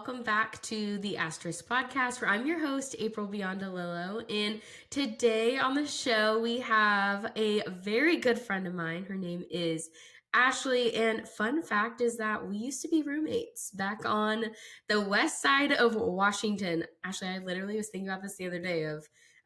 welcome back to the Asterisk Podcast, where I'm your host, April Biondolillo. And today on the show, we have a very good friend of mine. Her name is Ashlee. And fun fact is that we used to be roommates back on the west side of Washington. Ashlee, I literally was thinking about this the other day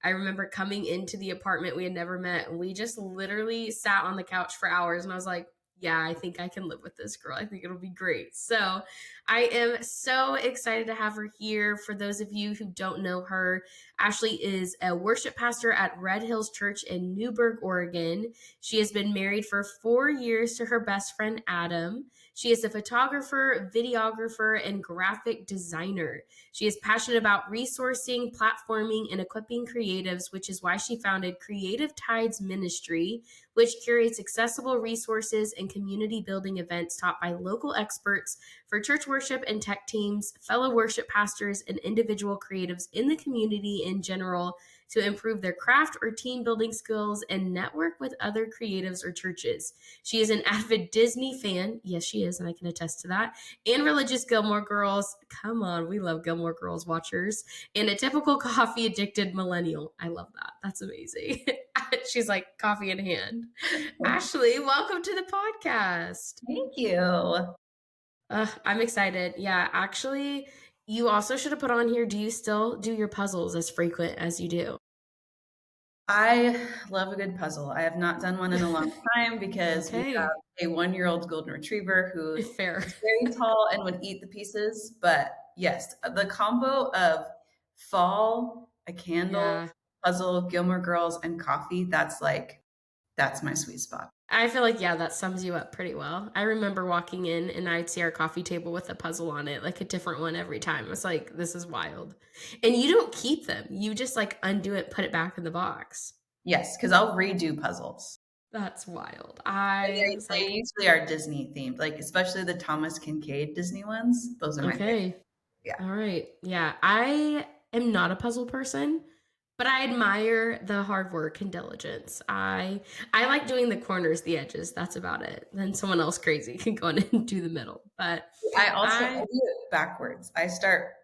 I remember coming into the apartment we had never met, and we just literally sat on the couch for hours, and I was like, yeah, I think I can live with this girl. I think it'll be great. So I am so excited to have her here. For those of you who don't know her, Ashlee is a worship pastor at Red Hills Church in Newberg, Oregon. She has been married for 4 years to her best friend, Adam. She is a photographer, videographer, and graphic designer. She is passionate about resourcing, platforming, and equipping creatives, which is why she founded Creative Tides Ministry, which curates accessible resources and community building events taught by local experts for church worship and tech teams, fellow worship pastors, and individual creatives in the community in general to improve their craft or team building skills and network with other creatives or churches. She is an avid Disney fan. Yes, she is, and I can attest to that. And religious Gilmore Girls. Come on, we love Gilmore Girls watchers. And a typical coffee addicted millennial. I love that. That's amazing. She's like coffee in hand. Ashlee, welcome to the podcast. Thank you. I'm excited. Yeah, actually, you also should have put on here, do you still do your puzzles as frequent as you do? I love a good puzzle. I have not done one in a long time because we have Okay, a 1-year-old golden retriever who fair. is very tall and would eat the pieces. But yes, the combo of fall, a candle, Yeah. puzzle, Gilmore Girls, and coffee, that's my sweet spot. I feel like, yeah, that sums you up pretty well. I remember walking in and I'd see our coffee table with a puzzle on it, like a different one every time. It's like, this is wild. And you don't keep them. You just like undo it, put it back in the box. Yes, because I'll redo puzzles. That's wild. And I was they like, usually are Disney themed, like especially the Thomas Kincaid Disney ones. Those are my favorite. okay. Yeah. All right. Yeah. I am not a puzzle person, but I admire the hard work and diligence. I like doing the corners, the edges. That's about it. Then someone else crazy can go in and do the middle. But I I do it backwards. I start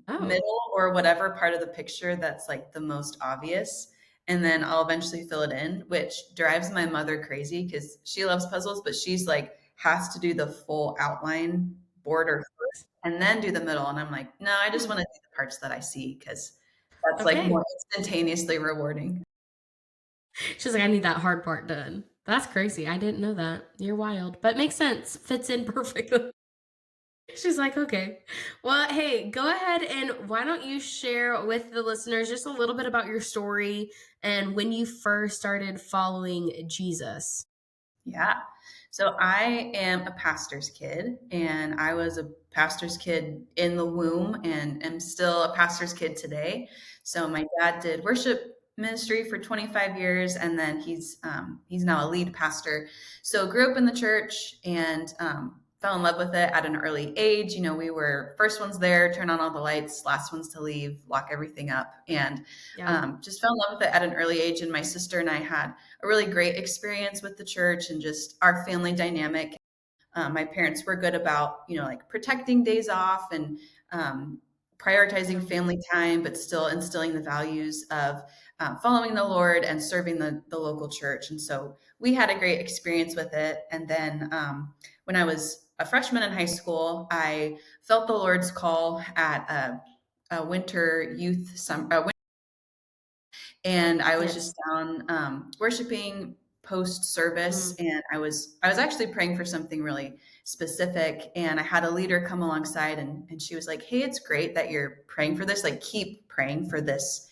oh, middle or whatever part of the picture that's like the most obvious, and then I'll eventually fill it in, which drives my mother crazy because she loves puzzles, but she's like has to do the full outline border first and then do the middle. And I'm like, no, I just hmm, want to do the parts that I see because that's like more okay. instantaneously rewarding. She's like, I need that hard part done. That's crazy. I didn't know that. You're wild, but makes sense. Fits in perfectly. She's like, okay. Well, hey, go ahead and why don't you share with the listeners just a little bit about your story and when you first started following Jesus? Yeah. So I am a pastor's kid, and I was a pastor's kid in the womb and am still a pastor's kid today. So my dad did worship ministry for 25 years, and then he's now a lead pastor. So grew up in the church and fell in love with it at an early age. You know, we were first ones there, turn on all the lights, last ones to leave, lock everything up, and Yeah. just fell in love with it at an early age. And my sister and I had a really great experience with the church and just our family dynamic. My parents were good about, you know, like protecting days off and prioritizing family time, but still instilling the values of following the Lord and serving the local church. And so we had a great experience with it. And then when I was a freshman in high school, I felt the Lord's call at a winter youth and I was just Yes. down worshiping post service, Mm, and I was actually praying for something really specific, and I had a leader come alongside, and she was like, "Hey, it's great that you're praying for this. Like, keep praying for this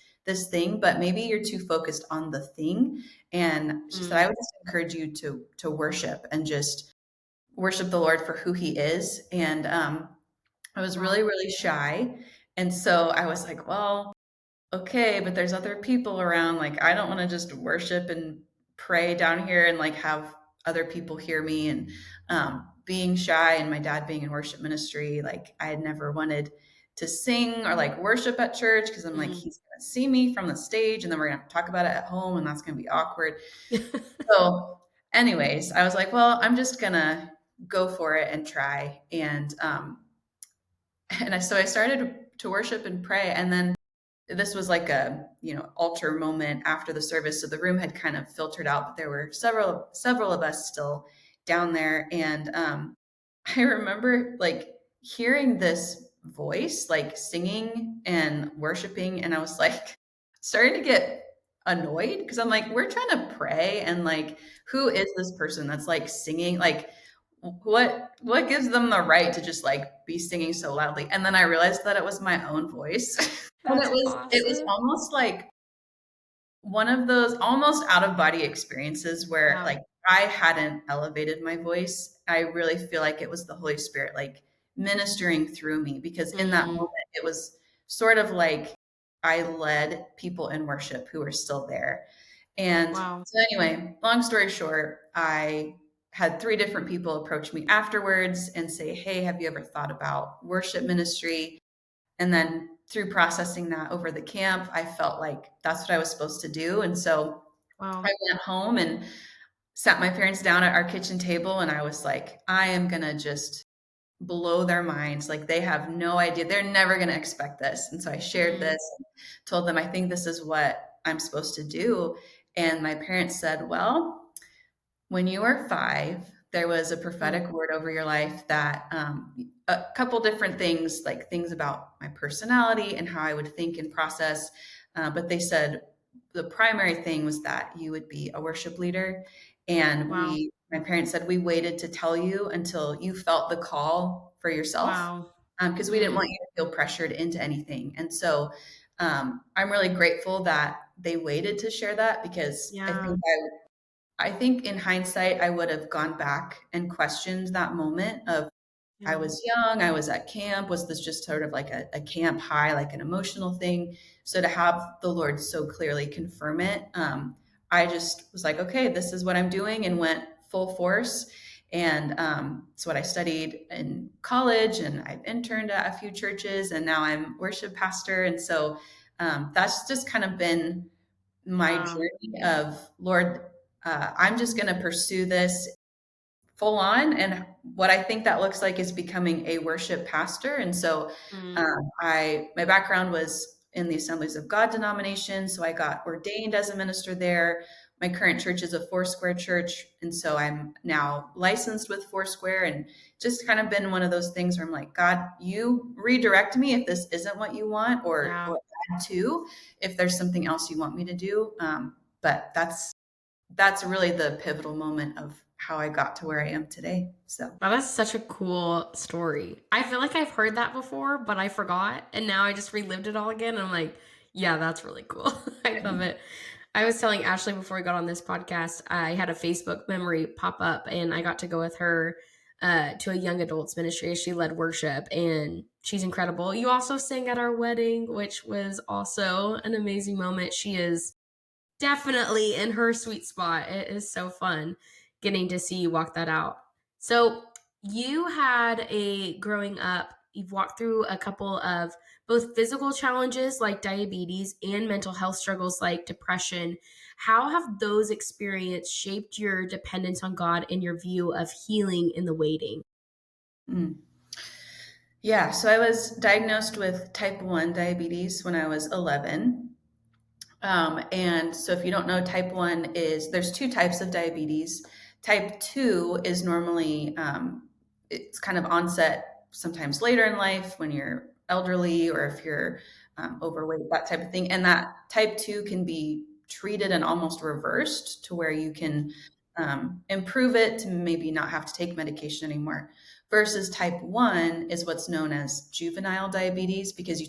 thing, but maybe you're too focused on the thing." And she said, mm, "I would just encourage you to worship and just worship the Lord for who He is." And I was wow. really really shy, and so I was like, "Well, okay, but there's other people around. Like, I don't want to just worship and pray down here and like have other people hear me." And being shy and my dad being in worship ministry, like I had never wanted to sing or like worship at church because I'm like, Mm. he's going to see me from the stage and then we're going to have to talk about it at home and that's going to be awkward. So, anyways, I was like, well, I'm just going to go for it and try. And So I started to worship and pray. And then this was like a, altar moment after the service. So the room had kind of filtered out, but there were several of us still down there. And I remember like hearing this voice, like singing and worshiping. And I was like starting to get annoyed because I'm like, we're trying to pray. And like, who is this person that's like singing? Like, what gives them the right to just like be singing so loudly? And then I realized that it was my own voice. And That's it was awesome. almost like one of those almost out of body experiences where Wow. like I hadn't elevated my voice. I really feel like it was the Holy Spirit like ministering through me, because in that Mm, moment it was sort of like I led people in worship who were still there. And wow. so anyway, long story short, I had 3 different people approach me afterwards and say, "Hey, have you ever thought about worship ministry?" And then through processing that over the camp, I felt like that's what I was supposed to do. And so Wow. I went home and sat my parents down at our kitchen table, and I was like, I am going to just blow their minds. Like, they have no idea. They're never going to expect this. And so I shared Mm, this, told them, I think this is what I'm supposed to do. And my parents said, well, when you were 5, there was a mm, prophetic word over your life that a couple different things, like things about my personality and how I would think and process. But they said the primary thing was that you would be a worship leader. And wow. my parents said, we waited to tell you until you felt the call for yourself, Wow. because we didn't Mm, want you to feel pressured into anything. And so I'm really grateful that they waited to share that, because yeah. I think in hindsight, I would have gone back and questioned that moment of I Yeah. was young, I was at camp. Was this just sort of like a camp high, like an emotional thing? So to have the Lord so clearly confirm it, I just was like, okay, this is what I'm doing, and went full force. And it's what I studied in college, and I've interned at a few churches, and now I'm worship pastor. And so that's just kind of been my Wow. journey of, Lord, I'm just going to pursue this full on. And what I think that looks like is becoming a worship pastor. And so Mm, my background was in the Assemblies of God denomination. So I got ordained as a minister there. My current church is a Foursquare church. And so I'm now licensed with Foursquare, and just kind of been one of those things where I'm like, God, you redirect me if this isn't what you want, yeah. or add to if there's something else you want me to do. But that's really the pivotal moment of how I got to where I am today. So Wow, that's such a cool story. I feel like I've heard that before, but I forgot. And now I just relived it all again. And I'm like, yeah, that's really cool. I love it. I was telling Ashley before we got on this podcast, I had a Facebook memory pop up and I got to go with her to a young adults ministry as she led worship. And she's incredible. You also sang at our wedding, which was also an amazing moment. She is definitely in her sweet spot. It is so fun getting to see you walk that out. So, you had a growing up, you've walked through a couple of both physical challenges like diabetes and mental health struggles like depression. How have those experiences shaped your dependence on God and your view of healing in the waiting? mm. Yeah, so I was diagnosed with type 1 diabetes when I was 11. And so if you don't know, type 1 is, there's 2 types of diabetes. Type 2 is normally, it's kind of onset sometimes later in life when you're elderly, or if you're overweight, that type of thing. And that type 2 can be treated and almost reversed to where you can improve it to maybe not have to take medication anymore. Versus type 1 is what's known as juvenile diabetes, because you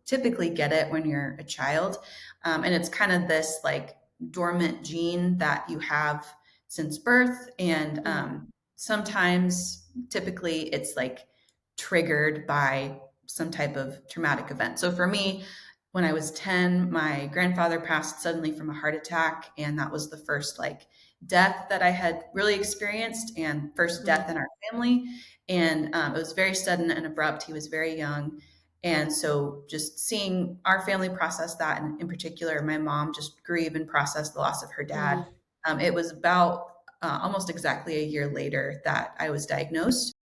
typically get it when you're a child. And it's kind of this like dormant gene that you have since birth. And Mm, sometimes, typically, it's like triggered by some type of traumatic event. So for me, when I was 10, my grandfather passed suddenly from a heart attack. And that was the first like death that I had really experienced, and first mm, death in our family. And it was very sudden and abrupt. He was very young. And so just seeing our family process that, and in particular, my mom just grieve and process the loss of her dad. mm, It was about almost exactly a year later that I was diagnosed.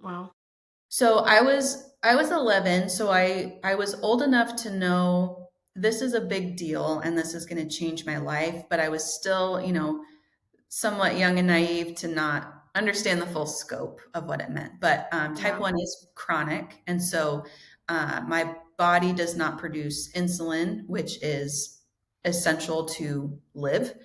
wow. So I was 11, so I was old enough to know this is a big deal and this is going to change my life, but I was still, somewhat young and naive to not understand the full scope of what it meant. But type Yeah. 1 is chronic. And so my body does not produce insulin, which is essential to live.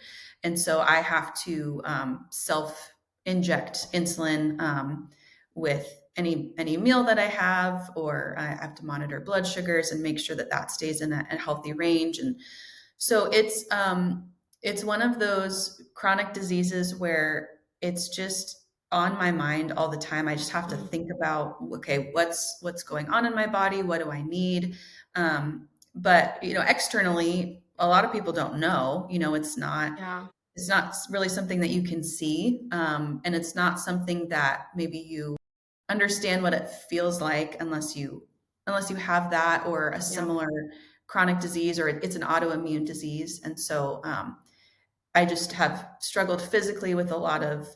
And so I have to self inject insulin with any meal that I have, or I have to monitor blood sugars and make sure that that stays in a healthy range. And so it's one of those chronic diseases where it's just on my mind all the time. I just have to Mm. think about, okay, what's going on in my body? What do I need? But externally, a lot of people don't know. Yeah. It's not really something that you can see, and it's not something that maybe you understand what it feels like unless you have that or a Yeah. similar chronic disease, or it's an autoimmune disease. And so I just have struggled physically with a lot of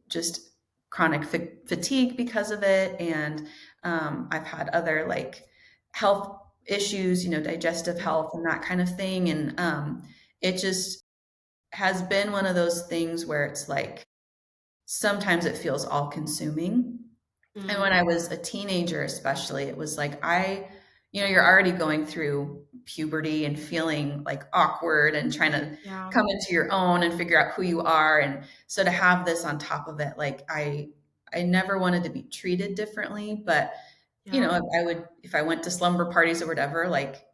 just chronic fatigue because of it. And I've had other like health issues, digestive Mm. health and that kind of thing. And it just has been one of those things where it's like sometimes it feels all consuming. And when Mm. I was a teenager, especially, it was like you're already going through puberty and feeling like awkward and trying to Yeah. come into your own and figure out who you are. And so to have this on top of it, like I never wanted to be treated differently, but Yeah. I would, if I went to slumber parties or whatever, like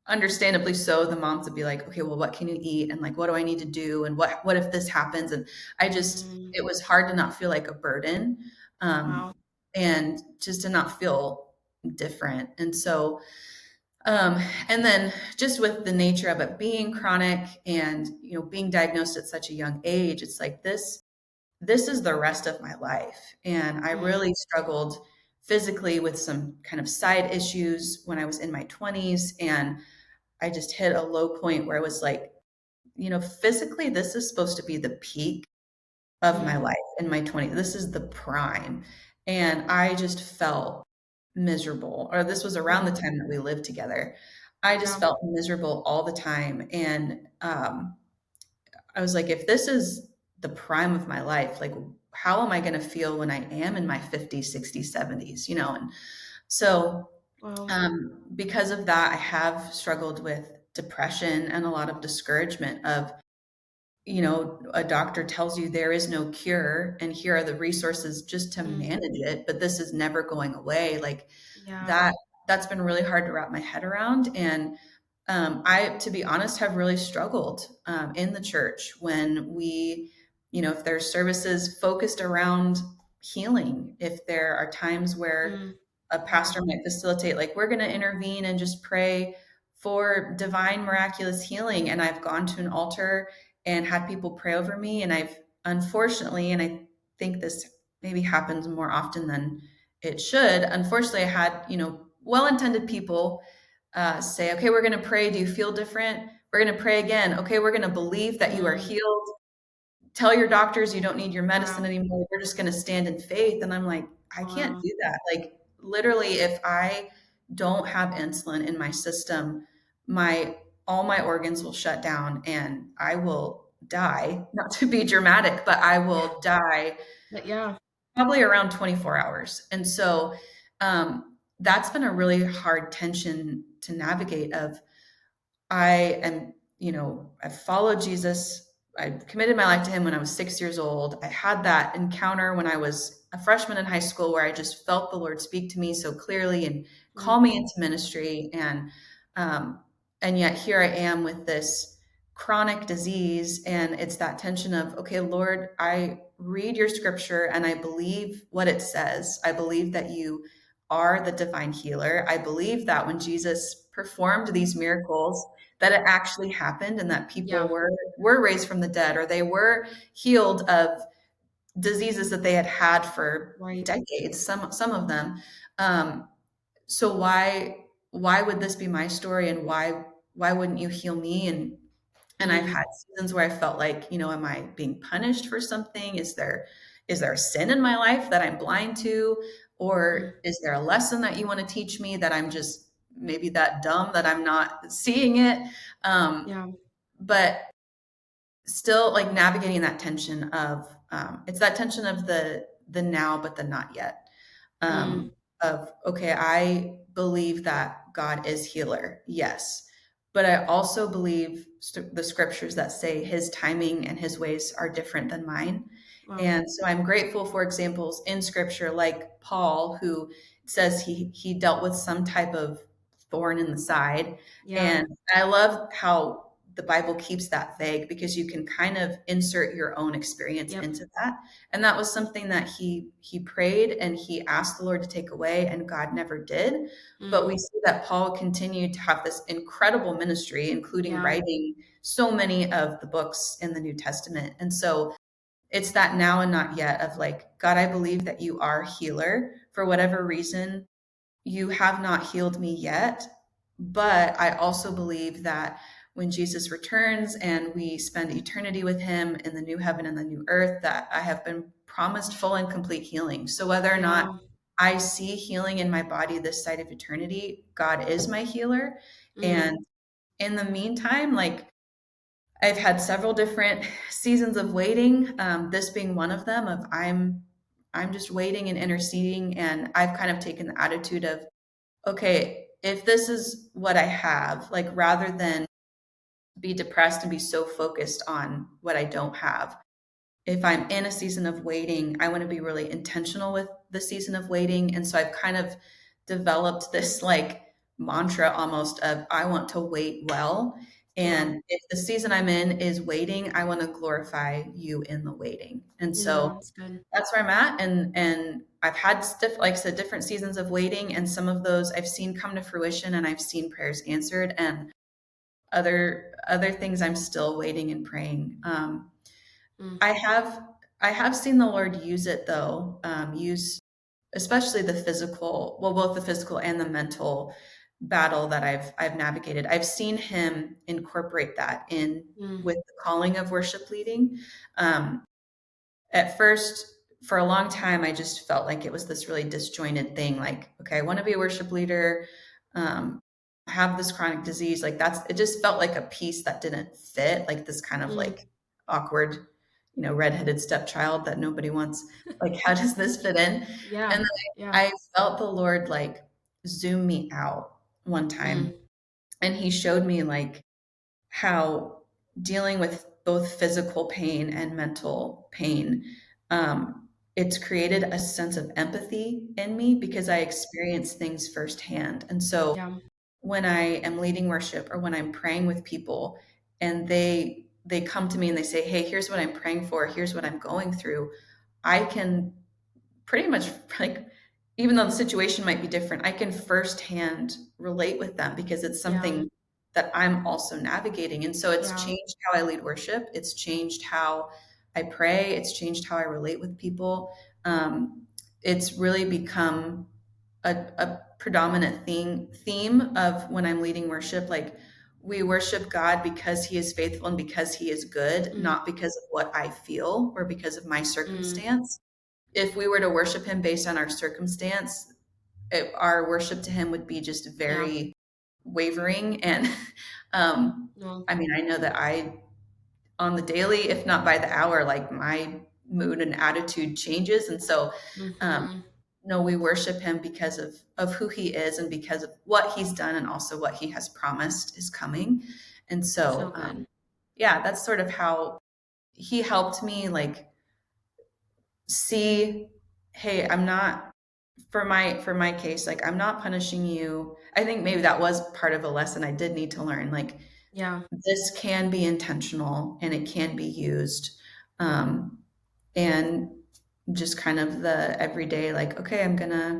understandably so, the moms would be like, okay, well, what can you eat? And like, what do I need to do? And what if this happens? And Mm. it was hard to not feel like a burden. Um, Wow. and just to not feel different. And so, um, and then just with the nature of it being chronic and, being diagnosed at such a young age, it's like this is the rest of my life. And I Mm. really struggled physically with some kind of side issues when I was in my 20s. And I just hit a low point where it was like, physically, this is supposed to be the peak of my Mm. life in my 20s. This is the prime. And I just felt miserable. Or this was around the Mm. time that we lived together. I just Yeah. felt miserable all the time. And I was like, if this is the prime of my life, like, how am I going to feel when I am in my 50s, 60s, 70s, And so, Wow. because of that, I have struggled with depression and a lot of discouragement of, a doctor tells you there is no cure and here are the resources just to Mm. manage it, but this is never going away. Like Yeah. that's been really hard to wrap my head around. And I, to be honest, have really struggled in the church when if there's services focused around healing, if there are times where Mm. a Yeah. pastor might facilitate, like, we're going to intervene and just pray for divine miraculous healing. And I've gone to an altar and had people pray over me. And I've unfortunately, and I think this maybe happens more often than it should, unfortunately, I had, well-intended people say, okay, we're going to pray. Do you feel different? We're going to pray again. Okay, we're going to believe that you are Mm. healed. Tell your doctors you don't need your medicine Wow. anymore. We're just going to stand in faith. And I'm like, I can't Wow. do that. Like, literally, if I don't have insulin in my system, my all my organs will shut down and I will die. Not to be dramatic, but I Yeah. will die But yeah. probably around 24 hours. And so that's been a really hard tension to navigate of I am, I followed Jesus. I committed my life to him when I was 6 years old. I had that encounter when I was a freshman in high school where I just felt the Lord speak to me so clearly and Mm. call me into ministry. Um, and yet here I am with this chronic disease. And it's that tension of, okay, Lord, I read your scripture and I believe what it says. I believe that you are the divine healer. I believe that when Jesus performed these miracles, that it actually happened and that people Yeah. were raised from the dead, or they were healed of diseases that they had had for Right. decades, some of them. um, so why would this be my story, and why wouldn't you heal me? And I've Mm. had seasons where I felt like, am I being punished for something? Is there a sin in my life that I'm blind to? Or Mm. is there a lesson that you want to teach me that I'm just maybe that dumb that I'm not seeing it? Um, Yeah. but still like navigating that tension of it's that tension of the now but the not yet, Mm. of okay, I believe that God is healer, yes, but I also believe the scriptures that say his timing and his ways are different than mine. Wow. And so I'm grateful for examples in scripture like Paul, who says he dealt with some type of thorn in the side. Yeah. And I love how the Bible keeps that vague because you can kind of insert your own experience Yep. into that. And that was something that he prayed and he asked the Lord to take away, and God never did. But we Mm. see that Paul continued to have this incredible ministry, including Yeah. writing so many of the books in the New Testament. And so it's that now and not yet of like, God, I believe that you are healer. For whatever reason, you have not healed me yet. But I also believe that when Jesus returns and we spend eternity with him in the new heaven and the new earth, that I have been promised full and complete healing. So whether or not Yeah. I see healing in my body this side of eternity, God is my healer. Mm. And in the meantime, like I've had several different seasons of waiting, this being one of them of I'm just waiting and interceding, and I've kind of taken the attitude of, okay, if this is what I have, like rather than be depressed and be so focused on what I don't have, if I'm in a season of waiting, I want to be really intentional with the season of waiting. And so I've kind of developed this like mantra almost of I want to wait well. Yeah. And if the season I'm in is waiting, I want to glorify you in the waiting. And Yeah. so That's good. that's where I'm at. And I've had like I said, different seasons of waiting, and some of those I've seen come to fruition and I've seen prayers answered, and other things I'm still waiting and praying. Mm. I have I have seen the Lord use it though, use especially the physical, well, both the physical and the mental battle that I've navigated. I've seen him incorporate that in Mm. with the calling of worship leading. Um, at first, for a long time, I just felt like it was this really disjointed thing. Like, okay, I want to be a worship leader. I have this chronic disease. Like that's, it just felt like a piece that didn't fit, like this kind of Mm. like awkward, redheaded stepchild that nobody wants. Like, how does this fit in? And Yeah. then Yeah. I felt the Lord like zoom me out one time, Mm. and he showed me like how dealing with both physical pain and mental pain, it's created a sense of empathy in me because I experience things firsthand. And so Yeah. when I am leading worship or when I'm praying with people and they come to me and they say, "Hey, here's what I'm praying for. Here's what I'm going through." I can pretty much like, even though the situation might be different, I can firsthand relate with them because it's Yeah. something that I'm also navigating. And so it's Yeah. changed how I lead worship. It's changed how I pray. It's changed how I relate with people. It's really become a predominant theme of when I'm leading worship. Like we worship God because he is faithful and because he is good, Mm. not because of what I feel or because of my Mm. circumstance. If we were to worship him based on our circumstance, our worship to him would be just Yeah. very wavering. And um, No. I mean, I know that on the daily, if not by the hour, like my mood and attitude changes. And so, um, Mm-hmm. no, we worship him because of who he is and because of what he's done and also what he has promised is coming. And So so, good. yeah, that's sort of how he helped me like see, hey, I'm not, for my case, like I'm not punishing you. I think maybe that was part of a lesson I did need to learn. Like Yeah. this can be intentional and it can be used. Um, and just kind of the everyday, like, okay, I'm gonna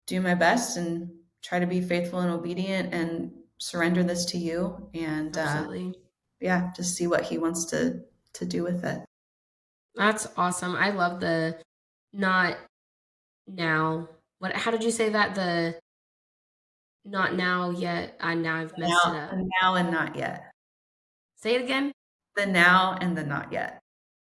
do my best and try to be faithful and obedient and surrender this to you. And Absolutely. yeah, just see what he wants to do with it. That's awesome. I love the not now. What? How did you say that? The not now yet. I now I've messed it up. The now and not yet. Say it again. The now and the not yet.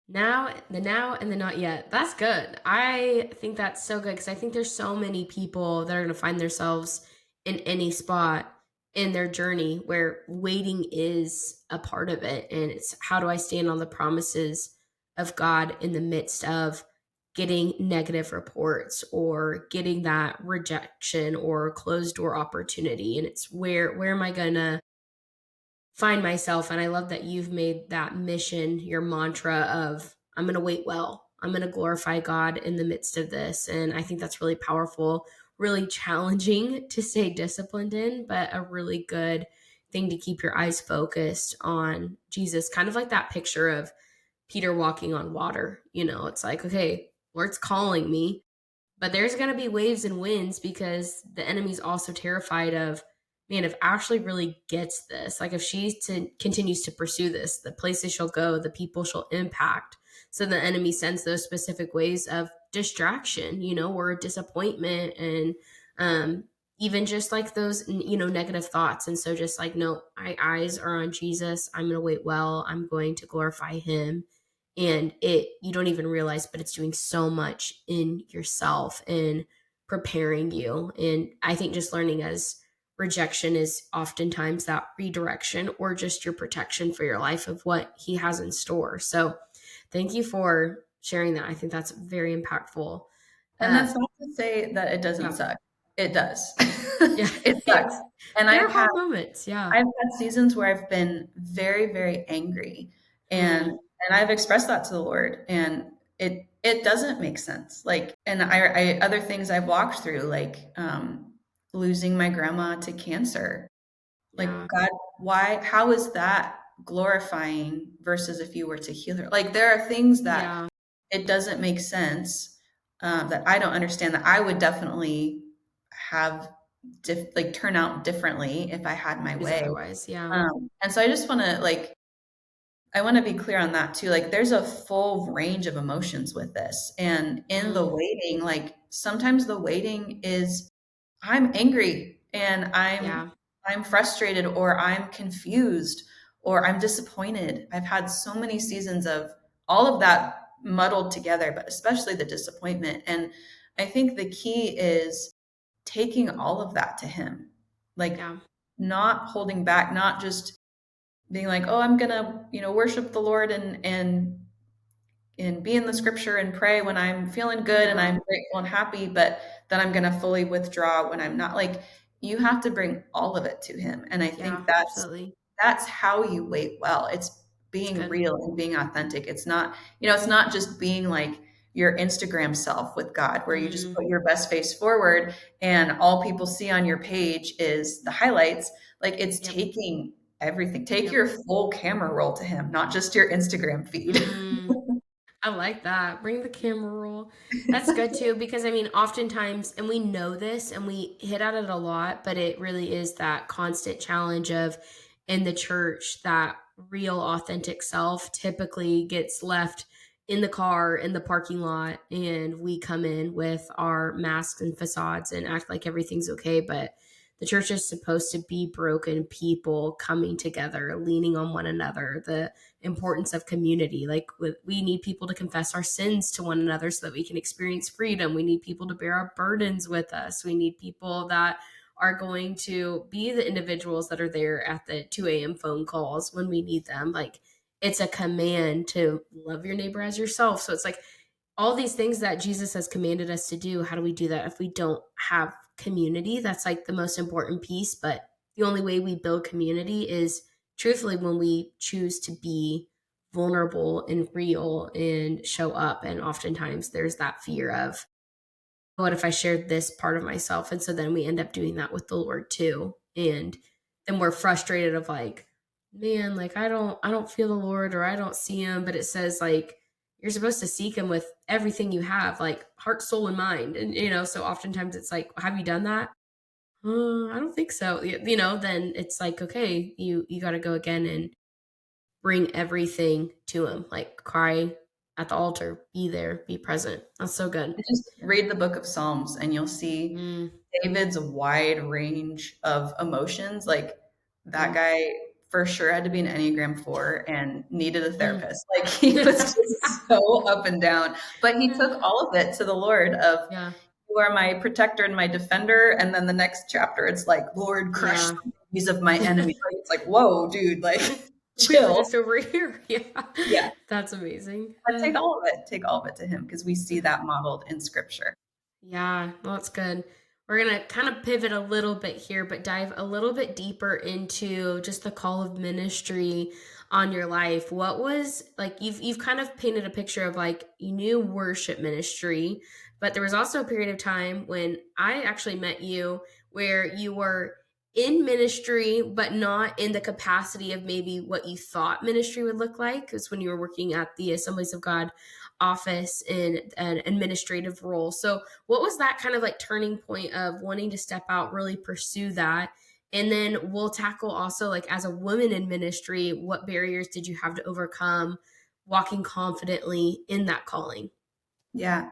Now and the not yet. That's good. I think that's so good because I think there's so many people that are going to find themselves in any spot in their journey where waiting is a part of it. And it's how do I stand on the promises of God in the midst of getting negative reports or getting that rejection or closed door opportunity. And it's where am I gonna find myself? And I love that you've made that mission your mantra of I'm going to wait well. I'm going to glorify God in the midst of this. And I think that's really powerful, really challenging to stay disciplined in, but a really good thing to keep your eyes focused on Jesus, kind of like that picture of Peter walking on water. It's like, okay, Lord's calling me, but there's going to be waves and winds because the enemy's also terrified of, man, if Ashley really gets this, like if continues to pursue this, the places she'll go, the people she'll impact. So the enemy sends those specific ways of distraction, or disappointment and even just like those, negative thoughts. And so just like, no, my eyes are on Jesus. I'm going to wait well. I'm going to glorify him, and you don't even realize, but it's doing so much in yourself and preparing you. And I think just learning as rejection is oftentimes that redirection or just your protection for your life of what he has in store. So thank you for sharing that. I think that's very impactful. And that's not to say that it doesn't Yeah. suck. It does. Yeah. It sucks. And There are hard moments. Yeah. I've had seasons where I've been very, very angry, and Mm, I've expressed that to the Lord, and it doesn't make sense. Like, and I other things I've walked through, like losing my grandma to cancer. Like, yeah. God, why? How is that glorifying versus if you were to heal her? Like, there are things that Yeah. it doesn't make sense, that I don't understand, that I would definitely have like turn out differently if I had my Is way. otherwise. Yeah. And so I just want to like, I want to be clear on that too. Like, there's a full range of emotions with this. And in the Mm, waiting, like sometimes the waiting is I'm angry and yeah. I'm frustrated or I'm confused or I'm disappointed. I've had so many seasons of all of that muddled together, but especially the disappointment. And I think the key is taking all of that to him. Like, Yeah. not holding back, not just being like, oh, I'm gonna, worship the Lord and be in the scripture and pray when I'm feeling good and I'm No. grateful and happy, but then I'm gonna fully withdraw when I'm not. Like, you have to bring all of it to him. And I Yeah. think Absolutely. that's how you wait well. It's It's being good. real and being authentic. It's not, it's not just being like your Instagram self with God, where you just Mm, put your best face forward and all people see on your page is the highlights. Like, it's yep. taking everything. Take Yep. your full camera roll to him, not just your Instagram feed. Mm. I like that. Bring the camera roll. That's good too, because I mean, oftentimes, and we know this and we hit at it a lot, but it really is that constant challenge of in the church, that real, authentic self typically gets left in the car, in the parking lot, and we come in with our masks and facades and act like everything's okay. But the church is supposed to be broken people coming together, leaning on one another. The importance of community. Like we need people to confess our sins to one another so that we can experience freedom. We need people to bear our burdens with us. We need people that are going to be the individuals that are there at the 2 a.m. phone calls when we need them. Like it's a command to love your neighbor as yourself. So it's like all these things that Jesus has commanded us to do. How do we do that if we don't have community? That's like the most important piece. But the only way we build community is truthfully when we choose to be vulnerable and real and show up. And oftentimes there's that fear of, what if I shared this part of myself? And so then we end up doing that with the Lord too. And then we're frustrated of like, man, like I don't feel the Lord or I don't see him, but it says like you're supposed to seek him with everything you have, like heart, soul, and mind. And so oftentimes it's like, have you done that? I don't think so. Then it's like, okay, you got to go again and bring everything to him. Like cry at the altar, be there, be present. That's so good. Just read the book of Psalms and you'll see Mm, David's wide range of emotions. Like, that mm, guy for sure had to be an Enneagram 4 and needed a Mm. therapist. Like he was just so up and down, but he took all of it to the Lord of, Yeah. you are my protector and my defender. And then the next chapter, it's like, Lord, crush Yeah. the enemies of my enemy. Like, it's like, whoa, dude, like We were chill. just over here. Yeah. Yeah. That's amazing. But take all of it to him because we see that modeled in scripture. Yeah, well, that's good. We're going to kind of pivot a little bit here, but dive a little bit deeper into just the call of ministry on your life. What was like you've kind of painted a picture of like you knew worship ministry, but there was also a period of time when I actually met you where you were in ministry, but not in the capacity of maybe what you thought ministry would look like. Because when you were working at the Assemblies of God office in an administrative role. So what was that kind of like turning point of wanting to step out, really pursue that? And then we'll tackle also like as a woman in ministry, what barriers did you have to overcome walking confidently in that calling? Yeah.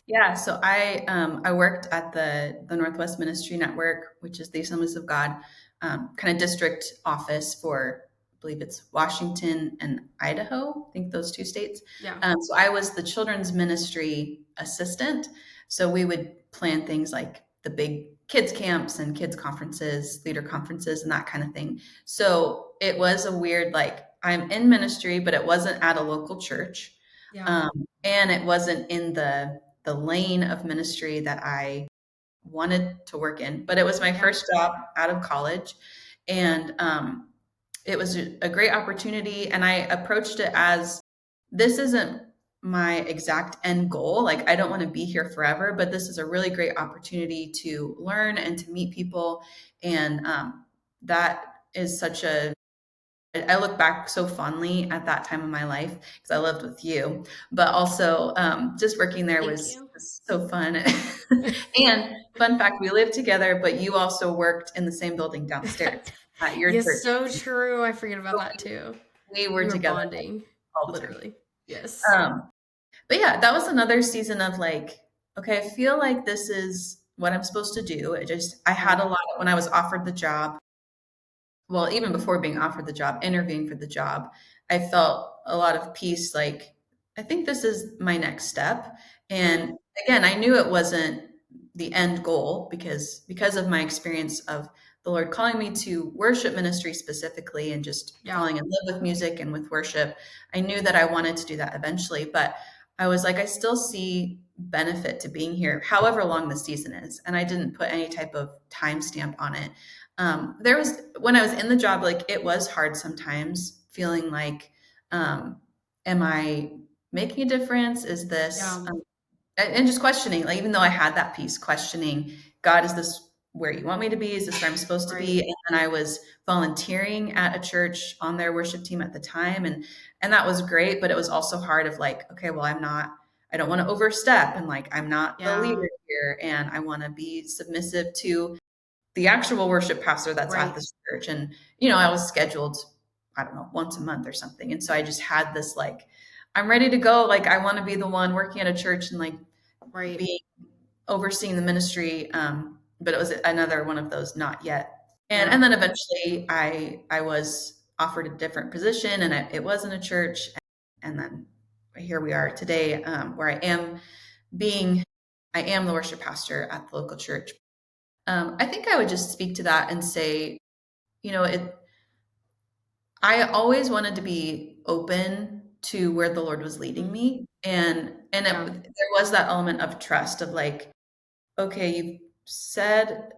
Yeah, so I worked at the Northwest Ministry Network, which is the Assemblies of God kind of district office for, I believe it's Washington and Idaho. I think those two states. Yeah. So I was the children's ministry assistant. So we would plan things like the big kids camps and kids conferences, leader conferences, and that kind of thing. So it was a weird like I'm in ministry, but it wasn't at a local church, Yeah. and it wasn't in the lane of ministry that I wanted to work in. But it was my Yeah. first job out of college, and it was a great opportunity. And I approached it as this isn't my exact end goal. Like I don't want to be here forever, but this is a really great opportunity to learn and to meet people. And that is such a I look back so fondly at that time of my life because I lived with you, but also just working there Thank was you. so fun. And fun fact, we lived together, but you also worked in the same building downstairs at your Yes, church. so true. I forget about So that too. we were We were together bonding, all the time. literally. Yes. But yeah, that was another season of like, okay, I feel like this is what I'm supposed to do. I had Yeah. a lot when I was offered the job. Well, even before being offered the job, interviewing for the job, I felt a lot of peace. Like, I think this is my next step. Mm. And again, I knew it wasn't the end goal because of my experience of the Lord calling me to worship ministry specifically and just Yeah. falling in love with music and with worship. I knew that I wanted to do that eventually, but I was like, I still see benefit to being here, however long the season is. And I didn't put any type of timestamp on it. There was when I was in the job, like it was hard sometimes feeling like, am I making a difference? Is this, Yeah. and just questioning, like, even though I had that piece, questioning, God, is this where you want me to be? Is this where I'm supposed to be? Right. And then I was volunteering at a church on their worship team at the time. And that was great, but it was also hard of like, okay, well, I don't want to overstep. And like, I'm not the Yeah. leader here. And I want to be submissive to the actual worship pastor that's at Right. this church. And, you know, I was scheduled, I don't know, once a month or something. And so I just had this like, I'm ready to go. Like, I want to be the one working at a church and like Right. being overseeing the ministry. But it was another one of those not yet. Yeah. And then eventually I was offered a different position and it wasn't a church. And then here we are today, where being, I am the worship pastor at the local church. I think I would just speak to that and say, you know, I always wanted to be open to where the Lord was leading Mm. me. Yeah. There was that element of trust of like, okay,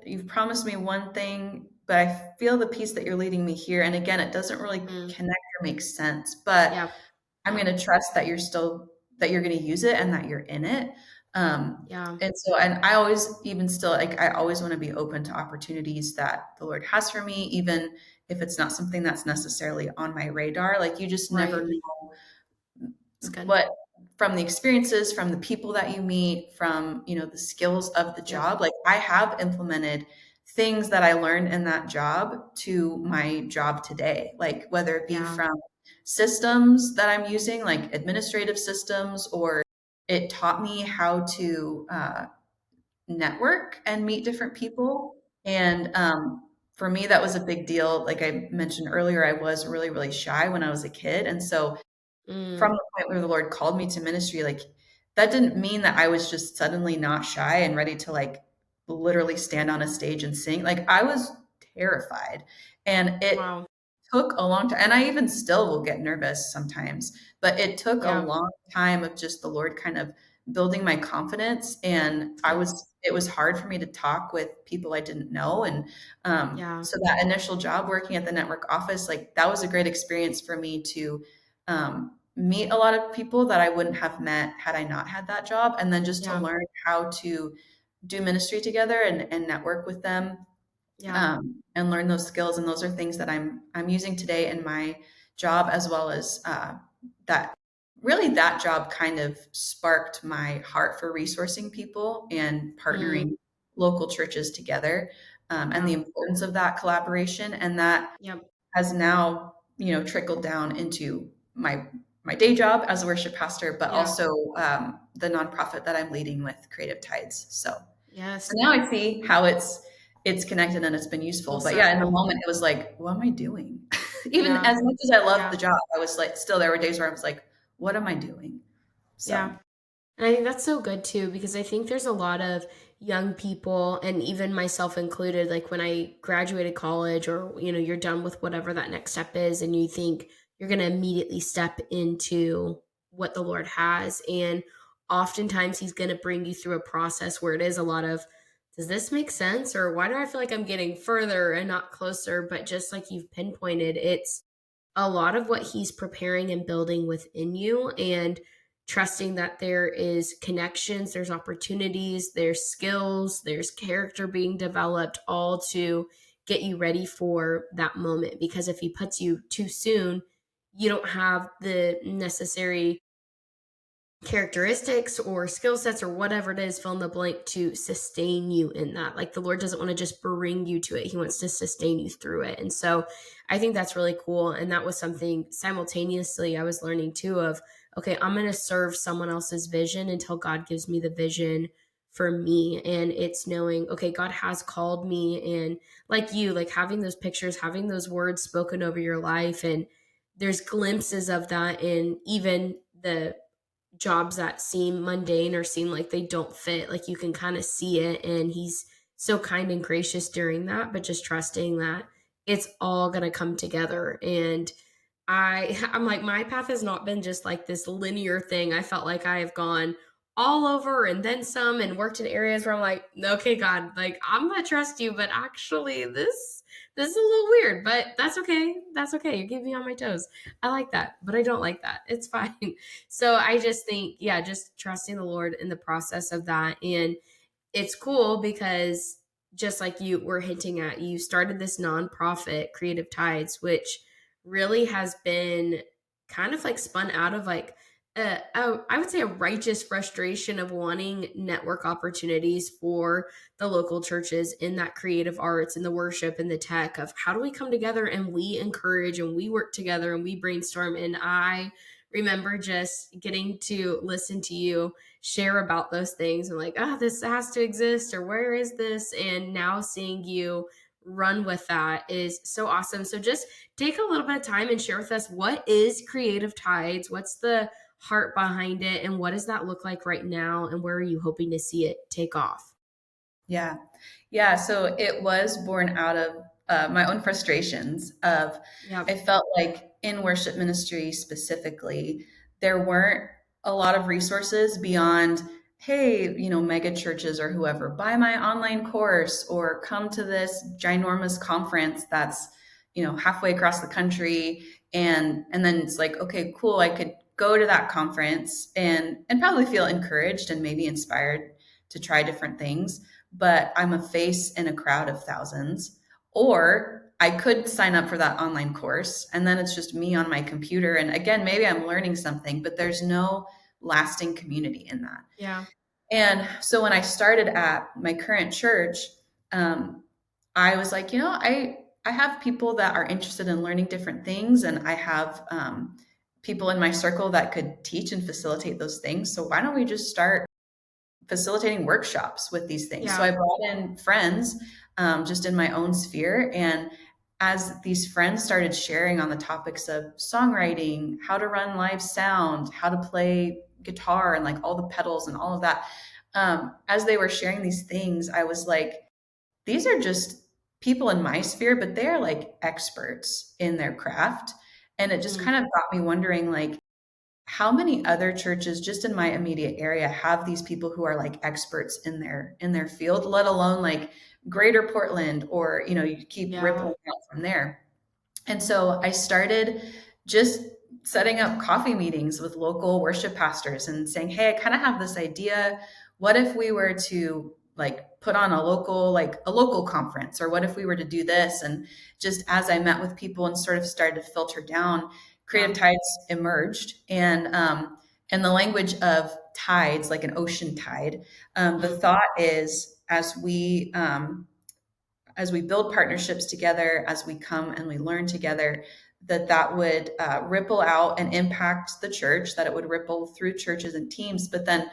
you've promised me one thing, but I feel the peace that you're leading me here. And again, it doesn't really Mm. connect or make sense, but Yeah. I'm Yeah. going to trust that that you're going to use it and that you're in it. Yeah. And I always, even still, like, I always want to be open to opportunities that the Lord has for me, even if it's not something that's necessarily on my radar. Like, you just never Right. know It's good. what, from the experiences, from the people that you meet, from, you know, the skills of the Yep. job. Like, I have implemented things that I learned in that job to my job today, like whether it be Yeah. from systems that I'm using, like administrative systems, or it taught me how to network and meet different people. And for me, that was a big deal. Like I mentioned earlier, I was really, really shy when I was a kid. And so from Mm, the point where the Lord called me to ministry, like that didn't mean that I was just suddenly not shy and ready to like literally stand on a stage and sing. Like I was terrified. And it wow. took a long time, and I even still will get nervous sometimes, but it took a Yeah. long time of just the Lord kind of building my confidence. And Yep. it was hard for me to talk with people I didn't know. And Yeah. so that initial job working at the network office, like that was a great experience for me to meet a lot of people that I wouldn't have met had I not had that job. And then just to Yeah. learn how to do ministry together and network with them, Yeah. and learn those skills. And those are things that I'm using today in my job, as well as that. Really, that job kind of sparked my heart for resourcing people and Mm, partnering local churches together, and the yeah. importance of that collaboration. And that Yep. has now, trickled down into my day job as a worship pastor, but Yeah. also the nonprofit that I'm leading with Creative Tides. So Yes. now I see how it's connected and it's been useful. Full But yeah, in the circle. moment, it was like, what am I doing? Even Yeah. as much as I loved Yeah. the job, I was like, still there were days where I was like, what am I doing? Yeah. So And I think that's so good too, because I think there's a lot of young people, and even myself included, like when I graduated college, or, you're done with whatever that next step is, and you think you're going to immediately step into what the Lord has. And oftentimes He's going to bring you through a process where it is a lot of, does this make sense? Or why do I feel like I'm getting further and not closer? But just like you've pinpointed, it's a lot of what he's preparing and building within you, and trusting that there is connections, there's opportunities, there's skills, there's character being developed, all to get you ready for that moment. Because if he puts you too soon, you don't have the necessary characteristics or skill sets or whatever it is, fill in the blank, to sustain you in that. Like the Lord doesn't want to just bring you to it, He wants to sustain you through it. And so I think that's really cool. And that was something simultaneously I was learning too of, okay, I'm going to serve someone else's vision until God gives me the vision for me. And it's knowing, okay, God has called me. And like you, like having those pictures, having those words spoken over your life. And there's glimpses of that in even the jobs that seem mundane or seem like they don't fit. Like you can kind of see it, and he's so kind and gracious during that, but just trusting that it's all going to come together. And I'm like, my path has not been just like this linear thing. I felt like I have gone all over and then some, and worked in areas where I'm like, okay, God, like I'm gonna trust you, but actually this is a little weird, but that's okay. That's okay. You keep me on my toes. I like that, but I don't like that. It's fine. So I just think, yeah, just trusting the Lord in the process of that. And it's cool because just like you were hinting at, you started this nonprofit, Creative Tides, which really has been kind of like spun out of like I would say a righteous frustration of wanting network opportunities for the local churches in that creative arts and the worship and the tech, of how do we come together and we encourage and we work together and we brainstorm. And I remember just getting to listen to you share about those things and like, this has to exist, or where is this? And now seeing you run with that is so awesome. So just take a little bit of time and share with us, what is Creative Tides? What's the heart behind it? And what does that look like right now? And where are you hoping to see it take off? yeah, yeah. So it was born out of my own frustrations of, Yep. I felt like in worship ministry specifically, there weren't a lot of resources beyond, hey, mega churches or whoever, buy my online course or come to this ginormous conference that's, halfway across the country. And then it's like, okay, cool. I could go to that conference and probably feel encouraged and maybe inspired to try different things, but I'm a face in a crowd of thousands. Or I could sign up for that online course and then it's just me on my computer. And again, maybe I'm learning something, but there's no lasting community in that. Yeah. And so when I started at my current church, um, I was like, I have people that are interested in learning different things, and I have people in my circle that could teach and facilitate those things. So why don't we just start facilitating workshops with these things? So Yeah. I brought in friends just in my own sphere. And as these friends started sharing on the topics of songwriting, how to run live sound, how to play guitar and like all the pedals and all of that, as they were sharing these things, I was like, these are just people in my sphere, but they are like experts in their craft. And it just Mm. kind of got me wondering, like, how many other churches just in my immediate area have these people who are like experts in their field, let alone like greater Portland, or you keep Yeah. rippling out from there. And so I started just setting up coffee meetings with local worship pastors and saying, hey, I kind of have this idea. What if we were to like put on a local conference, or what if we were to do this? And just as I met with people and sort of started to filter down, Yeah. Creative Tides emerged. And the language of tides, like an ocean tide, the Mm. thought is, as we build partnerships together, as we come and we learn together, that would ripple out and impact the church, that it would ripple through churches and teams. But then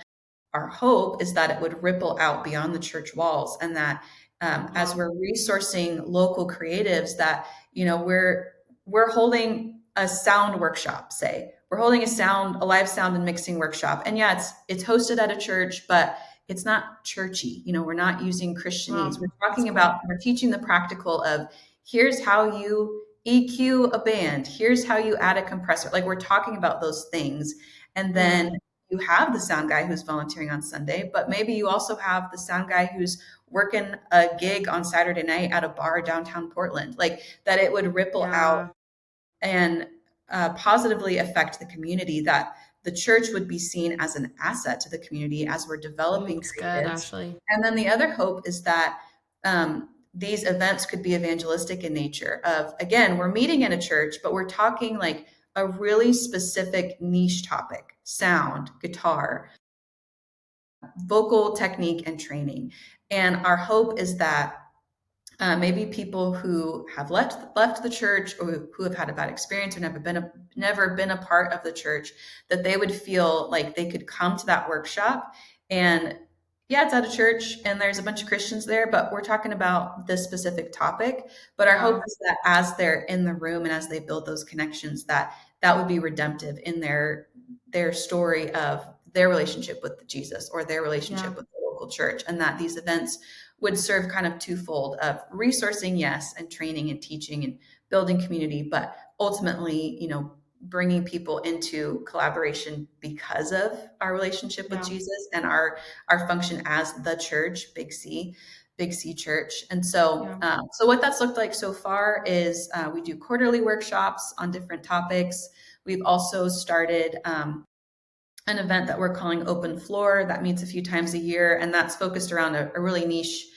our hope is that it would ripple out beyond the church walls, and that as Wow. we're resourcing local creatives, that we're holding a sound workshop, say we're holding a live sound and mixing workshop, and yeah, it's hosted at a church, but it's not churchy. We're not using Christianese. Wow. We're That's talking cool. about, we're teaching the practical of, here's how you EQ a band, here's how you add a compressor. Like, we're talking about those things. And Mm. then you have the sound guy who's volunteering on Sunday, but maybe you also have the sound guy who's working a gig on Saturday night at a bar downtown Portland. Like, that it would ripple out Yeah. and positively affect the community, that the church would be seen as an asset to the community as we're developing That's good, creatives. Ashlee. And then the other hope is that these events could be evangelistic in nature. Of, again, we're meeting in a church, but we're talking like a really specific niche topic: sound, guitar, vocal technique, and training. And our hope is that maybe people who have left the church, or who have had a bad experience, or never been a part of the church, that they would feel like they could come to that workshop. And yeah, it's at a church and there's a bunch of Christians there, but we're talking about this specific topic. But our hope Yeah. is that as they're in the room and as they build those connections, that would be redemptive in their story of their relationship with Jesus, or their Yeah. relationship with the local church, and that these events would serve kind of twofold of resourcing, yes, and training and teaching and building community, but ultimately, bringing people into collaboration because of our relationship with Yeah. Jesus and our function as the church, Big C church. And so, Yeah. so what that's looked like so far is we do quarterly workshops on different topics. We've also started an event that we're calling Open Floor, that meets a few times a year, and that's focused around a really niche,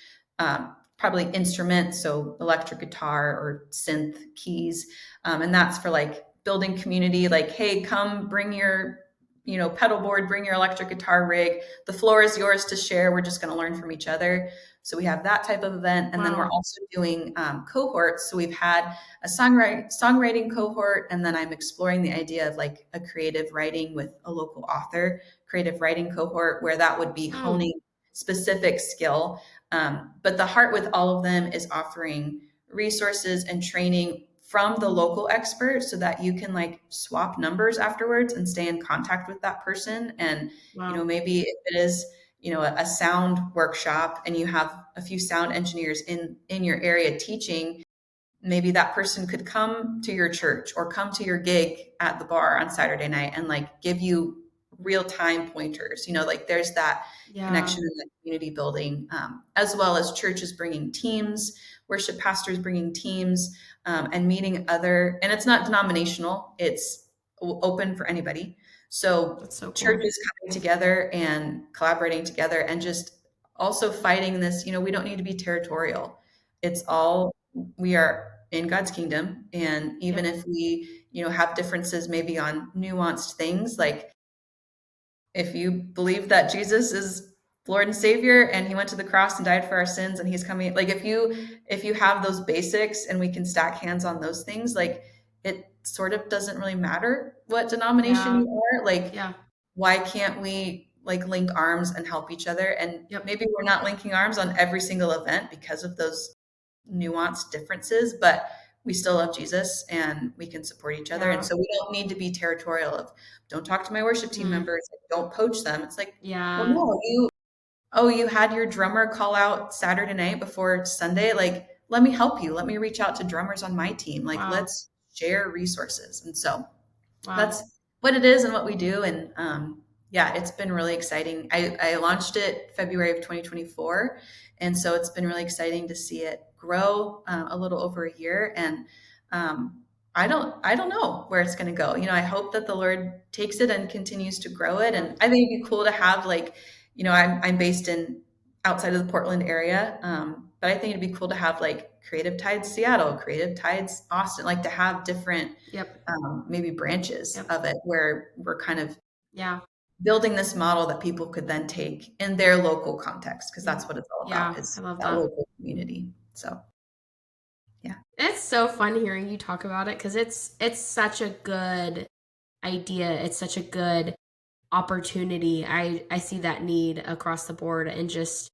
probably instrument, so electric guitar or synth keys, and that's for like building community. Like, hey, come bring your pedal board, bring your electric guitar rig. The floor is yours to share. We're just going to learn from each other. So we have that type of event, and then we're Wow. also doing cohorts. So we've had a songwriting cohort, and then I'm exploring the idea of like a creative writing with a local author creative writing cohort, where that would be Mm. honing specific skill. But the heart with all of them is offering resources and training from the local expert, so that you can like swap numbers afterwards and stay in contact with that person. And Wow. maybe if it is a sound workshop and you have a few sound engineers in your area teaching, maybe that person could come to your church or come to your gig at the bar on Saturday night and like give you real time pointers. Like, there's that Yeah. connection in the community building, as well as churches bringing teams, worship pastors bringing teams, and meeting and it's not denominational, it's open for anybody. So That's so cool. churches coming together and collaborating together, and just also fighting this, we don't need to be territorial. It's all, we are in God's kingdom. And even Yep. if we, have differences maybe on nuanced things, like if you believe that Jesus is Lord and Savior and he went to the cross and died for our sins and he's coming, like if you have those basics and we can stack hands on those things, like it sort of doesn't really matter what denomination Yeah. you are. Like, Yeah. why can't we like link arms and help each other? And Yep. maybe we're not linking arms on every single event because of those nuanced differences, but we still love Jesus and we can support each other. And Yeah. so we don't need to be territorial of, don't talk to my worship team Mm. members, like, don't poach them. It's like, well, Yeah. no, you had your drummer call out Saturday night before Sunday. Like, let me help you. Let me reach out to drummers on my team. Like, Wow. let's share resources. And so Wow. that's what it is and what we do. And yeah, it's been really exciting. I launched it February of 2024. And so it's been really exciting to see it grow a little over a year. And I don't know where it's going to go. I hope that the Lord takes it and continues to grow it. And I think it'd be cool to have, like, I'm based in outside of the Portland area. But I think it'd be cool to have like Creative Tides Seattle, Creative Tides Austin, like to have different Yep. maybe branches Yep. of it where we're kind of Yeah. building this model that people could then take in their local context, because that's what it's all Yeah. about, I is love that that. local community. So yeah. It's so fun hearing you talk about it because it's such a good idea. It's such a good opportunity. I see that need across the board, and just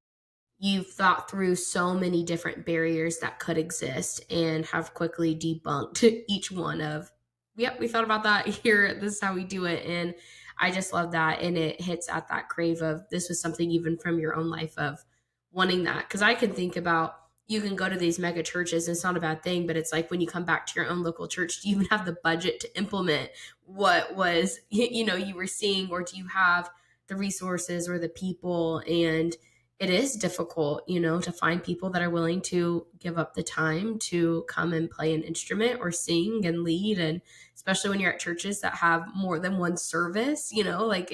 you've thought through so many different barriers that could exist and have quickly debunked each one of, yep, we thought about that here. This is how we do it. And I just love that. And it hits at that crave of, this was something even from your own life of wanting that. Cause I can think about, you can go to these mega churches and it's not a bad thing, but it's like when you come back to your own local church, do you even have the budget to implement what was, you were seeing, or do you have the resources or the people? And it is difficult, to find people that are willing to give up the time to come and play an instrument or sing and lead. And especially when you're at churches that have more than one service, like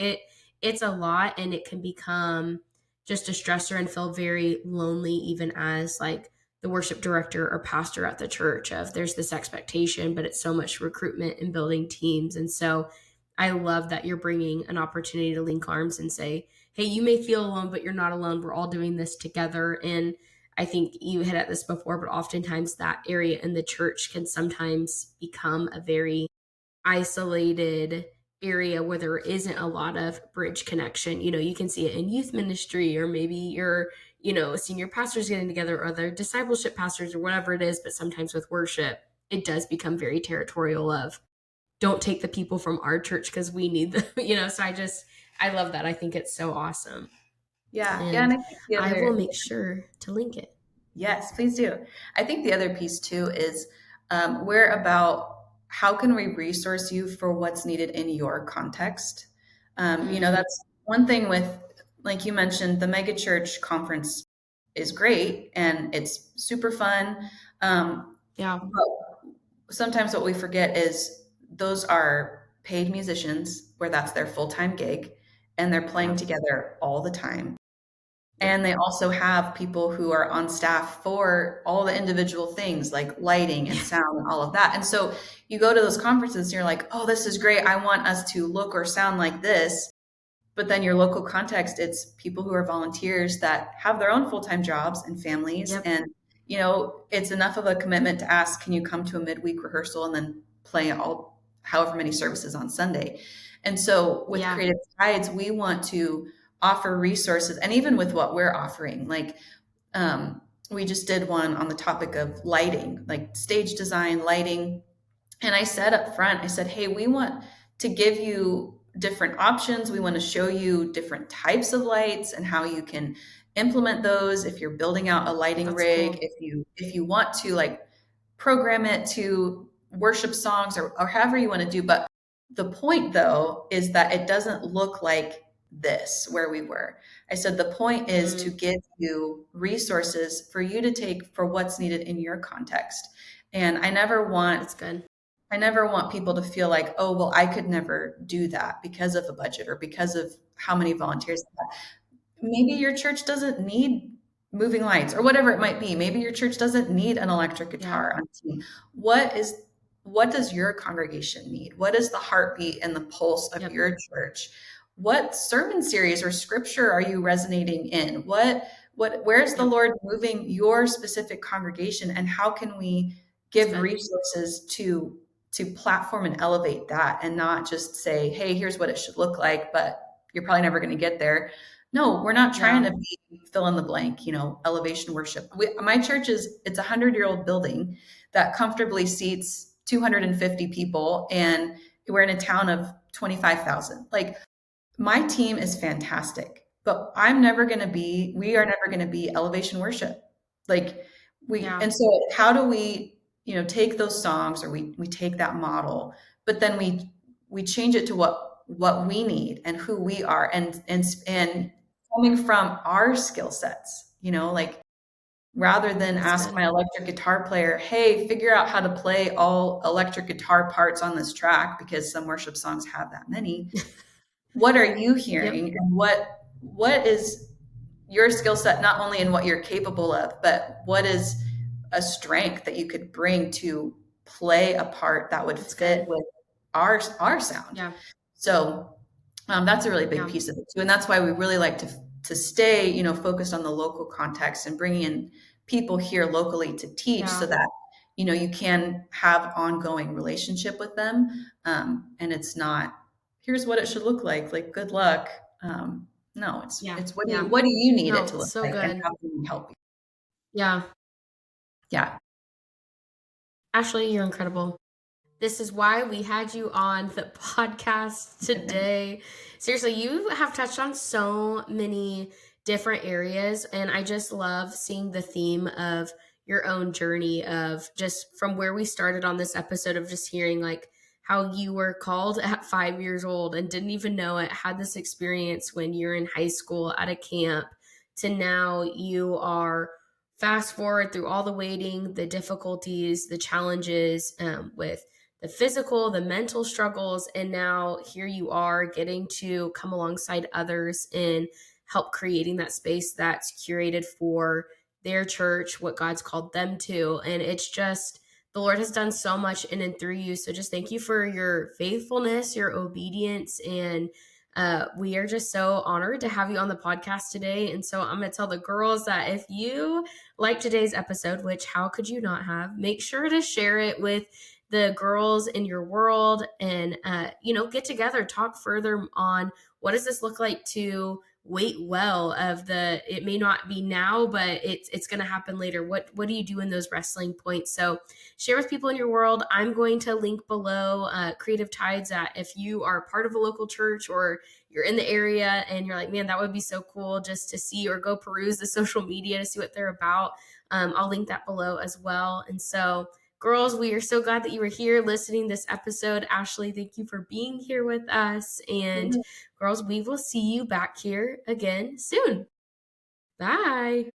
it's a lot, and it can become just a stressor and feel very lonely, even as like the worship director or pastor at the church, of there's this expectation, but it's so much recruitment and building teams. And so I love that you're bringing an opportunity to link arms and say, hey, you may feel alone, but you're not alone. We're all doing this together. And I think you hit at this before, but oftentimes that area in the church can sometimes become a very isolated area where there isn't a lot of bridge connection. You can see it in youth ministry, or maybe your, senior pastors getting together, or other discipleship pastors, or whatever it is. But sometimes with worship, it does become very territorial of, don't take the people from our church because we need them, So I love that. I think it's so awesome. Yeah. Yeah. And And I think the I will other, make sure to link it. yes, please do. I think the other piece too is we're about, how can we resource you for what's needed in your context? Mm, That's one thing with, like you mentioned, the megachurch conference is great and it's super fun. yeah. But sometimes what we forget is those are paid musicians where that's their full-time gig and they're playing Yep. together all the time. Yep. And they also have people who are on staff for all the individual things like lighting and Yeah. sound and all of that. And so you go to those conferences and you're like, oh, this is great. I want us to look or sound like this. But then your local context, it's people who are volunteers that have their own full-time jobs and families. Yep. And, it's enough of a commitment to ask, can you come to a midweek rehearsal and then play all however many services on Sunday? And so with Yeah. Creative Tides, we want to offer resources. And even with what we're offering, like we just did one on the topic of lighting, like stage design, lighting. And I said up front, I said, hey, we want to give you different options. We want to show you different types of lights and how you can implement those if you're building out a lighting That's rig, cool. if you want to like program it to worship songs or however you want to do. But the point though is that it doesn't look like this where we were. I said the point is to Mm, give you resources for you to take for what's needed in your context. And that's good. I never want people to feel like, oh, well, I could never do that because of a budget or because of how many volunteers. Maybe your church doesn't need moving lights or whatever it might be. Maybe your church doesn't need an electric Yeah. guitar on team. What is what does your congregation need? What is the heartbeat and the pulse of Yep. your church? What sermon series or scripture are you resonating in? Where's the Yep. Lord moving your specific congregation and how can we It's give good. resources to platform and elevate that and not just say, hey, here's what it should look like, but you're probably never going to get there. No, we're not trying Yeah. to be fill in the blank, elevation worship. My church it's a 100-year-old building that comfortably seats 250 people, and we're in a town of 25,000. Like, my team is fantastic, but we are never going to be elevation worship. Like, Yeah. and so how do we, take those songs, or we take that model, but then we change it to what we need and who we are, and coming from our skill sets, like, rather than That's ask good. my electric guitar player, hey, figure out how to play all electric guitar parts on this track, because some worship songs have that many. What are you Yep. hearing, and what is your skill set, not only in what you're capable of, but what is a strength that you could bring to play a part that would That's fit good. with our sound. Yeah. So that's a really big Yeah. piece of it too, and that's why we really like to stay, focused on the local context and bringing in people here locally to teach, so Yeah. that you can have ongoing relationship with them, and it's not, here's what it should look like good luck. No, Yeah. it's Yeah. what do you need it No, to look so like, and good. how can we help you? Yeah. Yeah. Ashlee, you're incredible. This is why we had you on the podcast today. Seriously, you have touched on so many different areas, and I just love seeing the theme of your own journey, of just from where we started on this episode, of just hearing like how you were called at 5 years old and didn't even know it, had this experience when you're in high school at a camp, to now you are fast forward through all the waiting, the difficulties, the challenges, with the physical, the mental struggles, and now here you are getting to come alongside others and help creating that space that's curated for their church, what God's called them to. And it's just, the Lord has done so much in and through you. So just thank you for your faithfulness, your obedience, and we are just so honored to have you on the podcast today. And so I'm going to tell the girls that if you like today's episode, which how could you not have, make sure to share it with the girls in your world, and get together, talk further on what does this look like to wait well, of the, it may not be now, but it's going to happen later. What do you do in those wrestling points? So share with people in your world. I'm going to link below Creative Tides, that if you are part of a local church, or you're in the area and you're like, man, that would be so cool just to see, or go peruse the social media to see what they're about. I'll link that below as well. And so, girls, we are so glad that you were here listening this episode. Ashlee, thank you for being here with us. And girls, we will see you back here again soon. Bye.